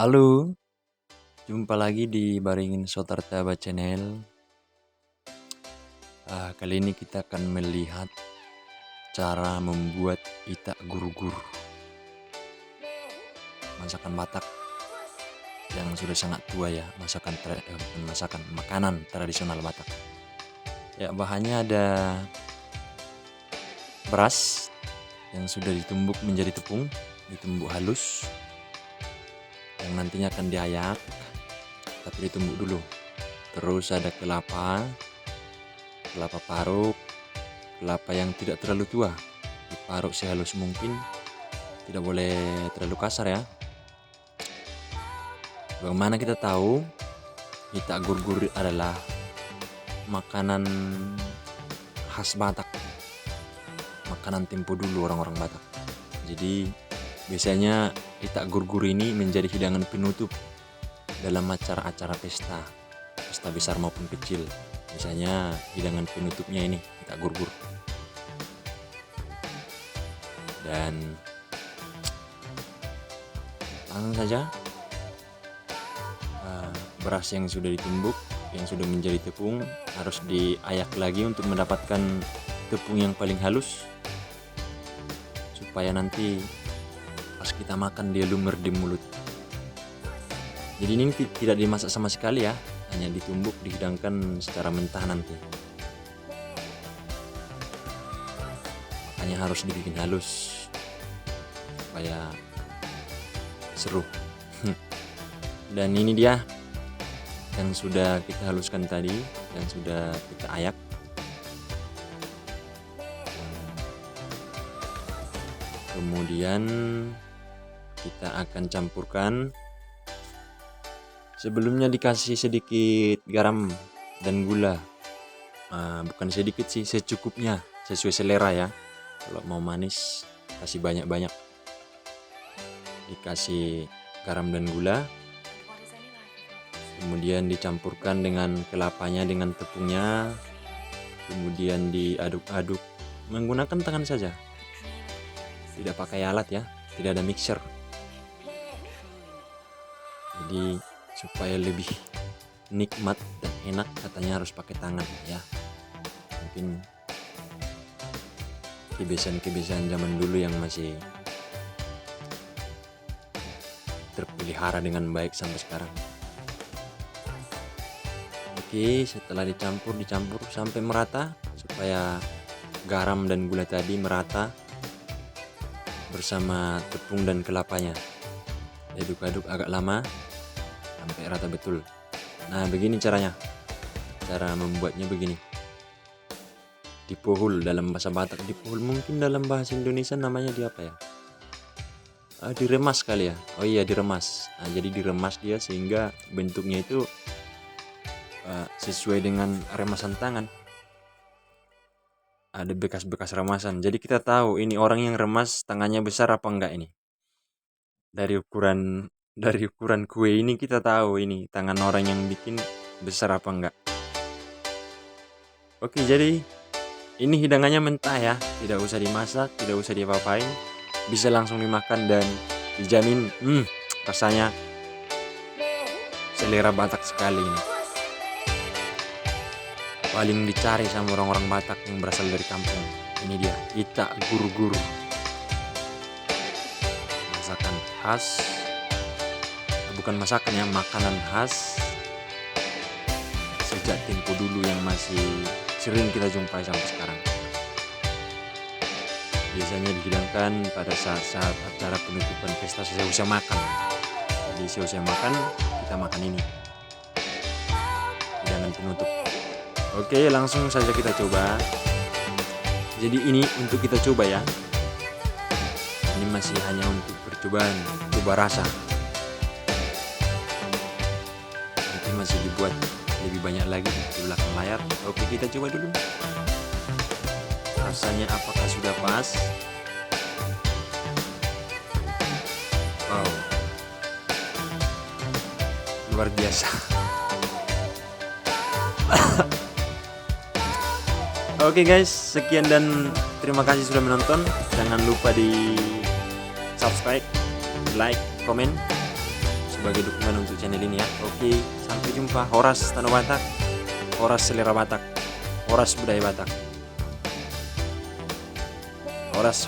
Halo, jumpa lagi di Baringin Sotartaba Channel. Kali ini kita akan melihat cara membuat itak gur-gur, masakan Batak yang sudah sangat tua ya, masakan makanan tradisional Batak. Ya, bahannya ada beras yang sudah ditumbuk menjadi tepung, ditumbuk halus, yang nantinya akan diayak, tapi ditumbuk dulu. Terus ada kelapa parut, kelapa yang tidak terlalu tua, diparut sehalus mungkin, tidak boleh terlalu kasar ya. Bagaimana kita tahu itak gur-gur adalah makanan khas Batak, makanan tempo dulu orang-orang Batak. Jadi biasanya itak gur-gur ini menjadi hidangan penutup dalam acara-acara pesta besar maupun kecil. Misalnya hidangan penutupnya ini itak gur-gur. Dan langsung saja beras yang sudah ditumbuk, yang sudah menjadi tepung, harus diayak lagi untuk mendapatkan tepung yang paling halus, supaya nanti pas kita makan dia lumer di mulut. Jadi ini tidak dimasak sama sekali ya, hanya ditumbuk, dihidangkan secara mentah nanti. Makanya harus dibikin halus supaya seru. Dan ini dia yang sudah kita haluskan tadi, yang sudah kita ayak. Kemudian kita akan campurkan. Sebelumnya dikasih sedikit garam dan gula. Bukan sedikit sih, secukupnya, sesuai selera ya. Kalau mau manis kasih banyak-banyak. Dikasih garam dan gula. Kemudian dicampurkan dengan kelapanya, dengan tepungnya. Kemudian diaduk-aduk menggunakan tangan saja. Tidak pakai alat ya, tidak ada mixer. Jadi supaya lebih nikmat dan enak katanya harus pakai tangan ya. Mungkin kebiasaan-kebiasaan zaman dulu yang masih terpelihara dengan baik sampai sekarang. Oke, setelah dicampur sampai merata, supaya garam dan gula tadi merata bersama tepung dan kelapanya. Aduk-aduk agak lama sampai rata betul. Nah, begini caranya. Cara membuatnya begini. Dipuhul dalam bahasa Batak, dipuhul, mungkin dalam bahasa Indonesia namanya di apa ya? Diremas kali ya. Oh iya, diremas. Nah, jadi diremas dia sehingga bentuknya itu sesuai dengan remasan tangan. Ada bekas-bekas remasan. Jadi kita tahu ini orang yang remas tangannya besar apa enggak ini. Dari ukuran kue ini kita tahu ini tangan orang yang bikin besar apa enggak. Oke, jadi ini hidangannya mentah ya, tidak usah dimasak, tidak usah diapa-apain, bisa langsung dimakan dan dijamin rasanya selera Batak sekali ini. Paling dicari sama orang-orang Batak yang berasal dari kampung. Ini dia, itak gur-gur. Masakan khas, bukan masakan ya, makanan khas sejak tempo dulu yang masih sering kita jumpai sampai sekarang. Biasanya dihidangkan pada saat-saat acara penutupan pesta selesai makan. Jadi selesai makan, kita makan ini, hidangan penutup. Oke, langsung saja kita coba. Jadi ini untuk kita coba ya. Ini masih hanya untuk percobaan, coba rasa. Nanti masih dibuat lebih banyak lagi di belakang layar. Oke, kita coba dulu. Rasanya apakah sudah pas? Wow, luar biasa. Oke guys, sekian dan terima kasih sudah menonton. Jangan lupa di subscribe, like, komen. sebagai dukungan untuk channel ini ya. Oke, sampai jumpa. Horas Tanah Batak, Horas selera Batak, Horas budaya Batak. Horas.